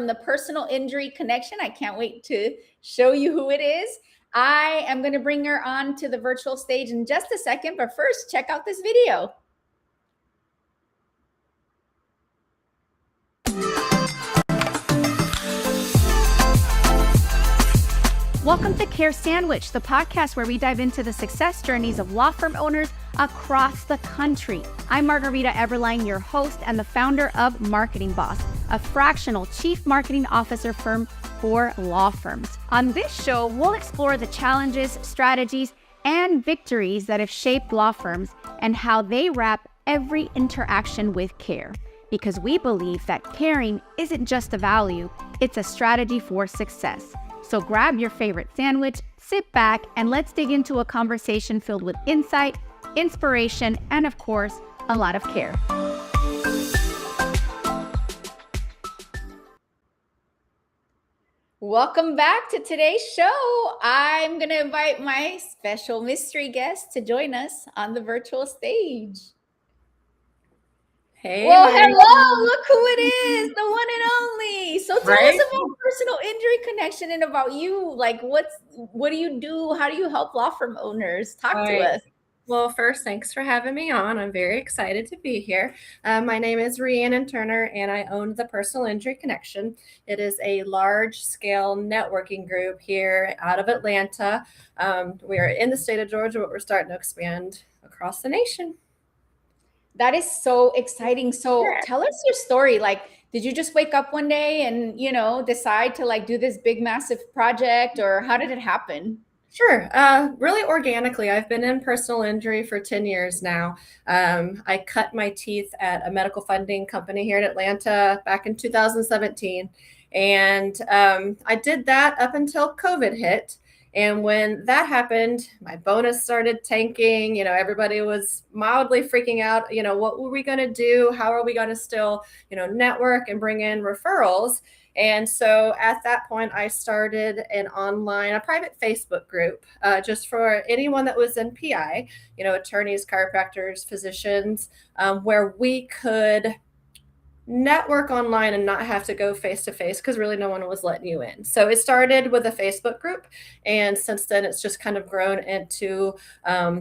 the Personal Injury Connection. I can't wait to show you who it is. I am going to bring her on to the virtual stage in just a second, but first, check out this video. Welcome to Care Sandwich, the podcast where we dive into the success journeys of law firm owners across the country. I'm Margarita Eberline, your host and the founder of Marketing Boss, a fractional chief marketing officer firm for law firms. On this show, we'll explore the challenges, strategies, and victories that have shaped law firms and how they wrap every interaction with care. Because we believe that caring isn't just a value, it's a strategy for success. So grab your favorite sandwich, sit back, and let's dig into a conversation filled with insight, inspiration, and of course, a lot of care. Welcome back to today's show. I'm going to invite my special mystery guest to join us on the virtual stage. Hey, well, hello, look who it is, the one and only. So tell us about Personal Injury Connection and about you. Like, what do you do? How do you help law firm owners? Talk to us. Well, first, thanks for having me on. I'm very excited to be here. My name is Rhiannon Turner, and I own the Personal Injury Connection. It is a large-scale networking group here out of Atlanta. We are in the state of Georgia, but we're starting to expand across the nation. That is so exciting. So tell us your story. Like, did you just wake up one day and, decide to like do this big, massive project, or how did it happen? Sure. Really organically. I've been in personal injury for 10 years now. I cut my teeth at a medical funding company here in Atlanta back in 2017. And I did that up until COVID hit. And when that happened, my bonus started tanking. Everybody was mildly freaking out. What were we going to do? How are we going to still, network and bring in referrals? And so at that point, I started a private Facebook group just for anyone that was in PI, attorneys, chiropractors, physicians, where we could network online and not have to go face to face because really no one was letting you in. So it started with a Facebook group, and since then it's just kind of grown into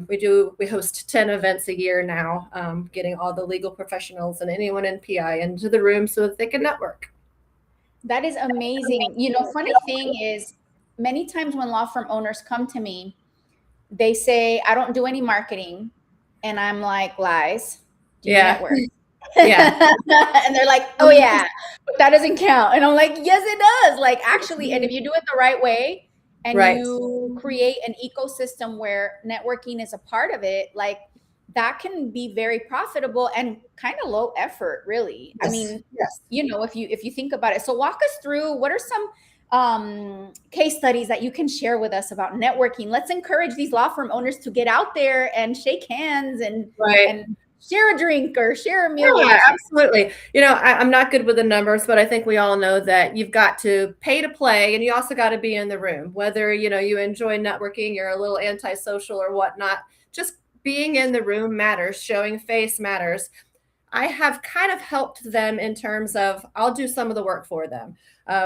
we host 10 events a year now, getting all the legal professionals and anyone in PI into the room so that they can network. That is amazing. Funny thing is, many times when law firm owners come to me, they say, I don't do any marketing. And I'm like, lies. Do you network? Yeah. And they're like, oh yeah, but that doesn't count. And I'm like, yes, it does. Like, actually, and if you do it the right way and you create an ecosystem where networking is a part of it, like that can be very profitable and kind of low effort, really. Yes. I mean, if you think about it. So walk us through, what are some case studies that you can share with us about networking? Let's encourage these law firm owners to get out there and shake hands and share a drink or share a meal. Yeah, absolutely. I'm not good with the numbers, but I think we all know that you've got to pay to play, and you also got to be in the room. Whether, you enjoy networking, you're a little antisocial or whatnot, just being in the room matters. Showing face matters. I have kind of helped them in terms of I'll do some of the work for them.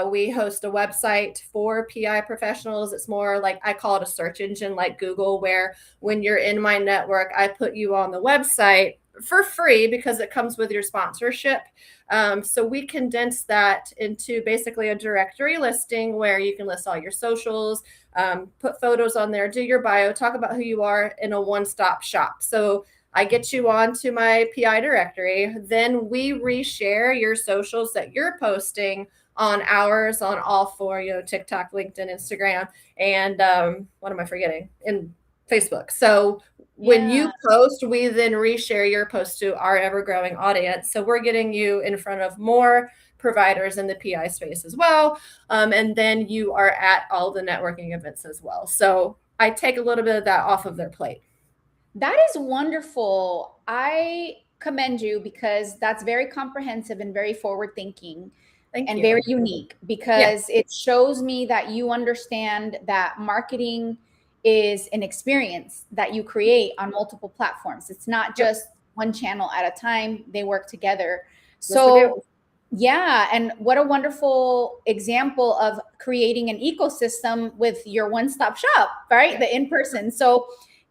We host a website for PI professionals. It's more like, I call it a search engine like Google, where when you're in my network, I put you on the website for free because it comes with your sponsorship. So we condense that into basically a directory listing where you can list all your socials, put photos on there, do your bio, talk about who you are in a one-stop shop. So I get you onto my PI directory. Then we reshare your socials that you're posting on ours, on all four, TikTok, LinkedIn, Instagram, and what am I forgetting? In Facebook. So when you post, we then reshare your post to our ever-growing audience. So we're getting you in front of more providers in the PI space as well. And then you are at all the networking events as well. So I take a little bit of that off of their plate. That is wonderful. I commend you because that's very comprehensive and very forward-thinking and very unique, because it shows me that you understand that marketing is an experience that you create on multiple platforms. It's not just one channel at a time. They work together. So Yeah. And what a wonderful example of creating an ecosystem with your one-stop shop, right? The in-person. So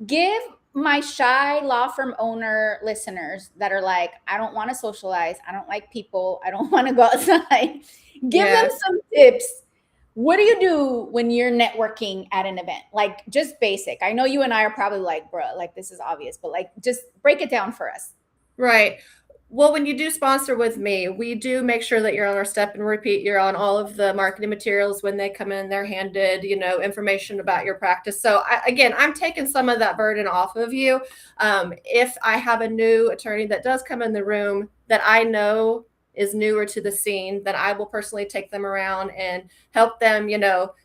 give my shy law firm owner listeners that are like, I don't want to socialize. I don't like people. I don't want to go outside. Give them Yeah. some tips. What do you do when you're networking at an event? Like just basic. I know you and I are probably like, bruh, like this is obvious, but like just break it down for us. Right. Well, when you do sponsor with me, we do make sure that you're on our step and repeat. You're on all of the marketing materials when they come in. They're handed, information about your practice. So again, I'm taking some of that burden off of you. If I have a new attorney that does come in the room that I know is newer to the scene, then I will personally take them around and help them,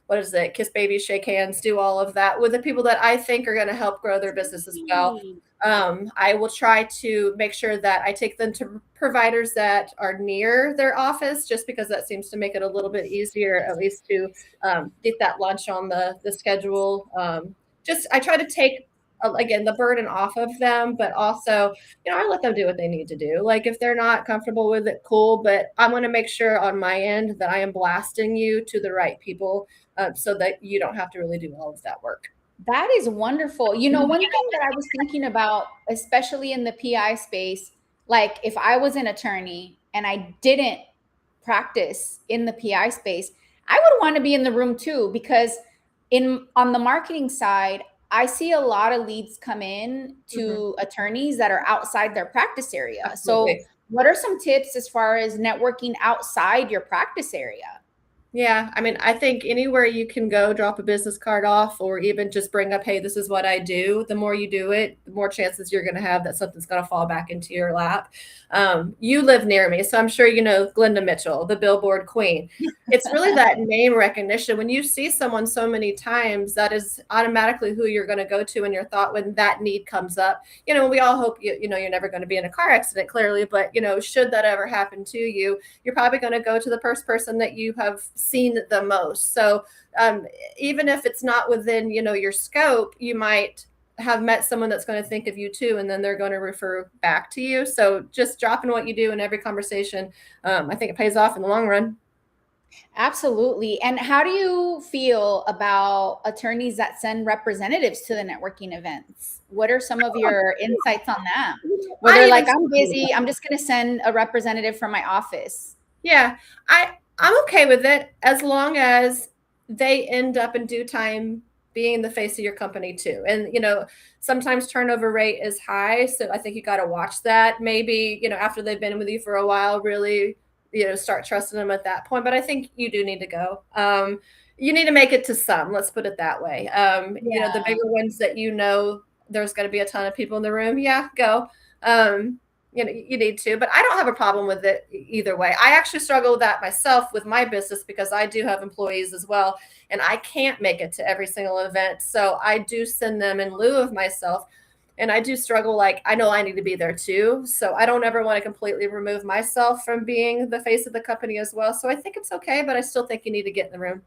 what is it? Kiss babies, shake hands, do all of that with the people that I think are going to help grow their business as well. I will try to make sure that I take them to providers that are near their office, just because that seems to make it a little bit easier, at least to get that lunch on the schedule. Just I try to take again the burden off of them, but also I let them do what they need to do. Like if they're not comfortable with it, cool. But I want to make sure on my end that I am blasting you to the right people, so that you don't have to really do all of that work. That is wonderful. One thing that I was thinking about, especially in the PI space, like if I was an attorney and I didn't practice in the PI space, I would want to be in the room too, because on the marketing side, I see a lot of leads come in to attorneys that are outside their practice area. So, Absolutely. what are some tips as far as networking outside your practice area? Yeah, I mean, I think anywhere you can go drop a business card off or even just bring up, hey, this is what I do. The more you do it, the more chances you're going to have that something's going to fall back into your lap. You live near me, so I'm sure you know Glenda Mitchell, the Billboard Queen. It's really that name recognition. When you see someone so many times, that is automatically who you're going to go to in your thought when that need comes up. We all hope you're never going to be in a car accident, clearly, but should that ever happen to you, you're probably going to go to the first person that you have seen the most. So even if it's not within your scope, you might have met someone that's going to think of you too, and then they're going to refer back to you. So just dropping what you do in every conversation, I think it pays off in the long run. Absolutely. And how do you feel about attorneys that send representatives to the networking events? What are some of your insights on that? Where I they're even like, I'm busy, I'm just going to send a representative from my office. Yeah, I'm okay with it as long as they end up in due time being the face of your company too. And sometimes turnover rate is high, so I think you got to watch that. Maybe after they've been with you for a while, really start trusting them at that point. But I think you do need to go. You need to make it to some. Let's put it that way. The Yeah. bigger ones that there's going to be a ton of people in the room. Yeah, go. You need to, but I don't have a problem with it either way. I actually struggle with that myself with my business because I do have employees as well, and I can't make it to every single event. So I do send them in lieu of myself, and I do struggle. Like, I know I need to be there too. So I don't ever want to completely remove myself from being the face of the company as well. So I think it's okay, but I still think you need to get in the room.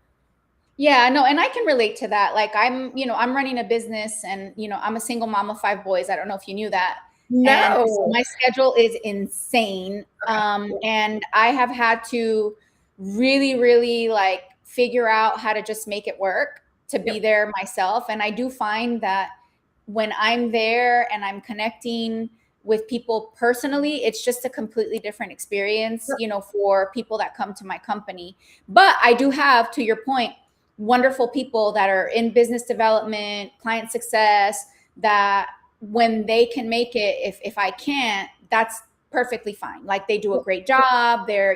Yeah, no, and I can relate to that. Like I'm running a business and, I'm a single mom of 5 boys. I don't know if you knew that. And so No. my schedule is insane. Okay. And I have had to really, really like figure out how to just make it work to be Yep. there myself. And I do find that when I'm there and I'm connecting with people personally, it's just a completely different experience, for people that come to my company. But I do have, to your point, wonderful people that are in business development, client success, that when they can make it, if I can't, that's perfectly fine. Like they do a great job. They're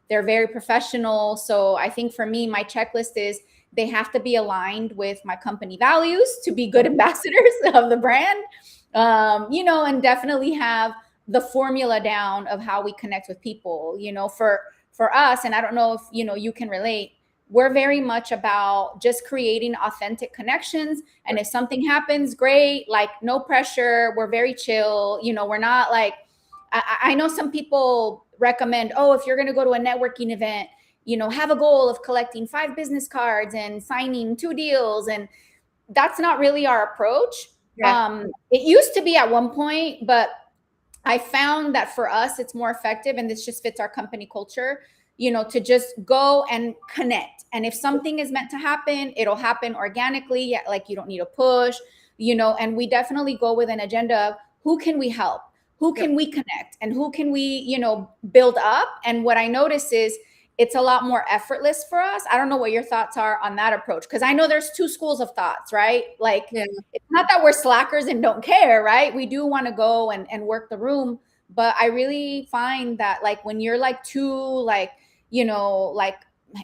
very professional. So I think for me, my checklist is they have to be aligned with my company values to be good ambassadors of the brand, and definitely have the formula down of how we connect with people, for us. And I don't know if, you can relate. We're very much about just creating authentic connections. And if something happens, great, like no pressure. We're very chill. We're not like, I know some people recommend, oh, if you're going to go to a networking event, have a goal of collecting 5 business cards and signing 2 deals. And that's not really our approach. Yeah. It used to be at one point, but I found that for us, it's more effective, and this just fits our company culture, to just go and connect. And if something is meant to happen, it'll happen organically. Like, you don't need a push, and we definitely go with an agenda of who can we help? Who can we connect? And who can we, build up? And what I notice is it's a lot more effortless for us. I don't know what your thoughts are on that approach, because I know there's two schools of thoughts, right? Like, it's not that we're slackers and don't care, right? We do want to go and work the room. But I really find that, like, when you're like too, like, like,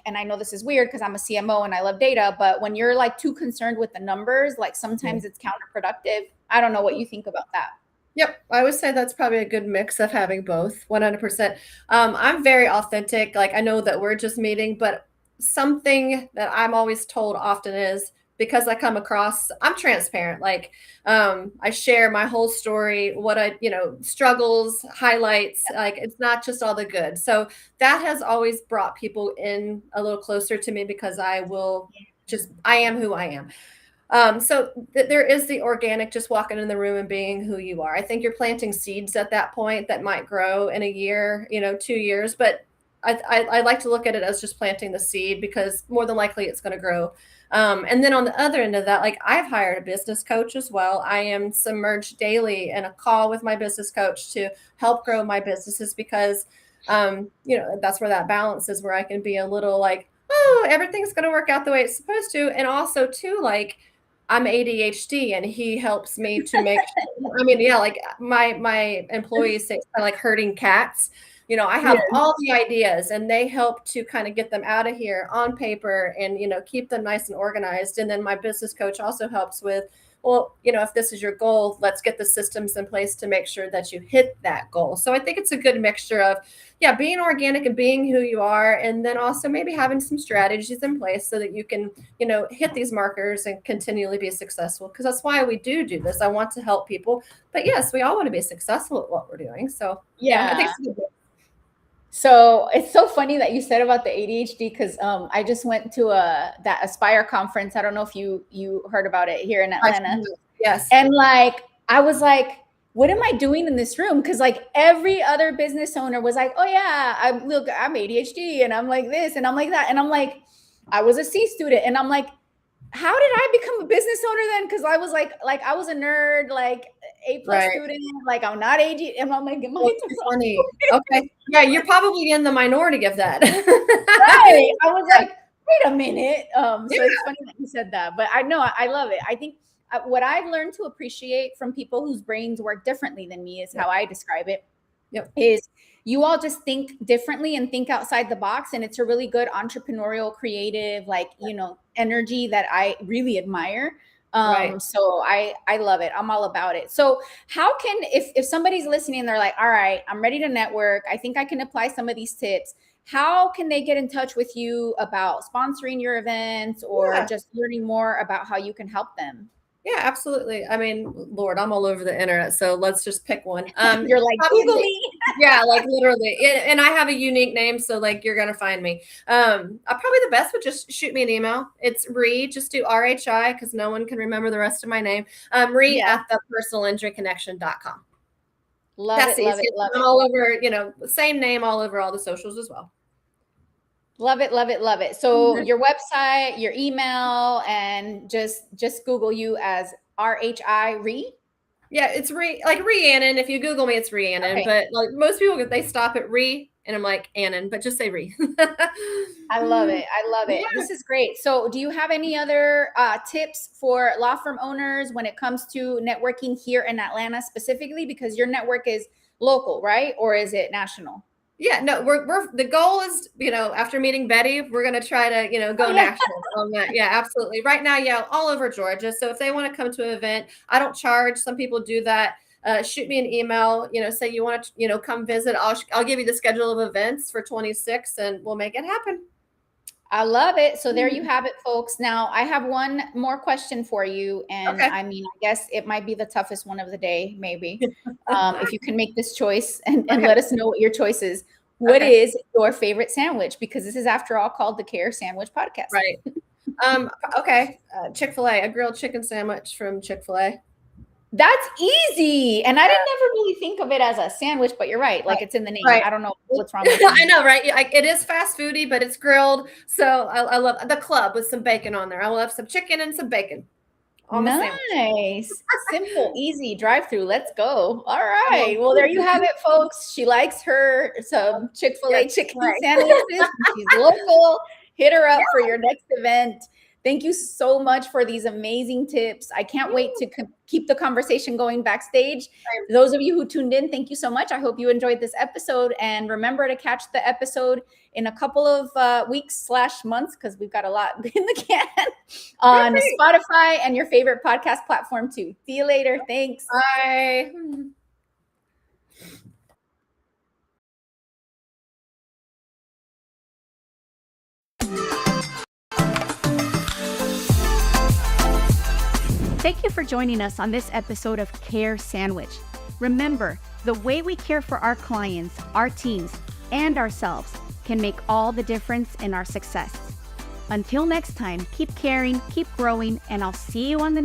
and I know this is weird because I'm a CMO and I love data, but when you're like too concerned with the numbers, like sometimes it's counterproductive. I don't know what you think about that. Yep. I would say that's probably a good mix of having both, 100%. I'm very authentic. Like, I know that we're just meeting, but something that I'm always told often is, because I come across, I'm transparent. Like, I share my whole story, what I, struggles, highlights, like, it's not just all the good. So that has always brought people in a little closer to me, because I am who I am. So there is the organic, just walking in the room and being who you are. I think you're planting seeds at that point that might grow in a year, 2 years, but I like to look at it as just planting the seed, because more than likely it's going to grow. And then on the other end of that, like, I've hired a business coach as well. I am submerged daily in a call with my business coach to help grow my businesses, because, that's where that balance is, where I can be a little like, oh, everything's going to work out the way it's supposed to. And also too, like, I'm ADHD, and he helps me to make sure. I mean, yeah, like my employees say it's kind of like herding cats. I have all the ideas, and they help to kind of get them out of here on paper, and, keep them nice and organized. And then my business coach also helps with, well, if this is your goal, let's get the systems in place to make sure that you hit that goal. So I think it's a good mixture of, being organic and being who you are, and then also maybe having some strategies in place so that you can, hit these markers and continually be successful. Because that's why we do this. I want to help people, but yes, we all want to be successful at what we're doing. So I think it's good. So it's so funny that you said about the ADHD, because I just went to that Aspire conference. I don't know if you heard about it here in Atlanta. Yes. And like, I was like, what am I doing in this room? Because like every other business owner was like, oh yeah, I'm ADHD, and I'm like this, and I'm like that, and I'm like, I was a C student, and I'm like, how did I become a business owner then? Because I was like I was a nerd, like A+ student, like I'm not AD, and I'm like, am I funny? Okay, yeah, you're probably in the minority of that. Right. I was like, wait a minute. So it's funny that you said that, but I know I love it. I think what I've learned to appreciate from people whose brains work differently than me is how I describe it. Is you all just think differently and think outside the box, and it's a really good entrepreneurial, creative, like, energy that I really admire. So I love it. I'm all about it. So how can, if somebody's listening and they're like, all right, I'm ready to network, I think I can apply some of these tips, how can they get in touch with you about sponsoring your events, or just learning more about how you can help them? Yeah, absolutely. I mean, Lord, I'm all over the internet, so let's just pick one. You're like, Google me. Yeah, like literally. And I have a unique name, so like, you're gonna find me. Probably the best would just shoot me an email. It's Rhi, just do RHI, because no one can remember the rest of my name. Rhi at thepersonalinjuryconnection.com. Love it. I'm all over, same name all over all the socials as well. Love it. So your website, your email, and just Google you as RHI Rhi. Yeah, it's Rhiannon. If you Google me, it's Rhiannon. But like, most people, they stop at Rhi, and I'm like, Annan, but just say Rhi. I love it. Yeah. This is great. So do you have any other tips for law firm owners when it comes to networking here in Atlanta specifically? Because your network is local, right? Or is it national? Yeah, no, we're the goal is, after meeting Betty, we're going to try to, go national on that. Yeah, absolutely. Right now, all over Georgia. So if they want to come to an event, I don't charge. Some people do that. Shoot me an email, say you want to, come visit. I'll give you the schedule of events for 26, and we'll make it happen. I love it. So there you have it, folks. Now I have one more question for you. And I mean, I guess it might be the toughest one of the day, maybe. If you can make this choice and let us know what your choice is. What is your favorite sandwich? Because this is, after all, called the Care Sandwich Podcast. Right. Chick-fil-A, a grilled chicken sandwich from Chick-fil-A. That's easy. And I didn't never really think of it as a sandwich, but you're right. Like, it's in the name. Right. I don't know what's wrong with it. I know, right? It is fast foody, but it's grilled. So I love the club with some bacon on there. I will have some chicken and some bacon. Nice. Simple, easy drive-through. Let's go. All right. Well, there you have it, folks. She likes her some Chick-fil-A chicken sandwiches. She's local. Hit her up for your next event. Thank you so much for these amazing tips. I can't wait to keep the conversation going backstage. Those of you who tuned in, thank you so much. I hope you enjoyed this episode. And remember to catch the episode in a couple of weeks/months, because we've got a lot in the can, on Spotify and your favorite podcast platform too. See you later. Thanks. Bye. Thank you for joining us on this episode of Care Sandwich. Remember, the way we care for our clients, our teams, and ourselves can make all the difference in our success. Until next time, keep caring, keep growing, and I'll see you on the next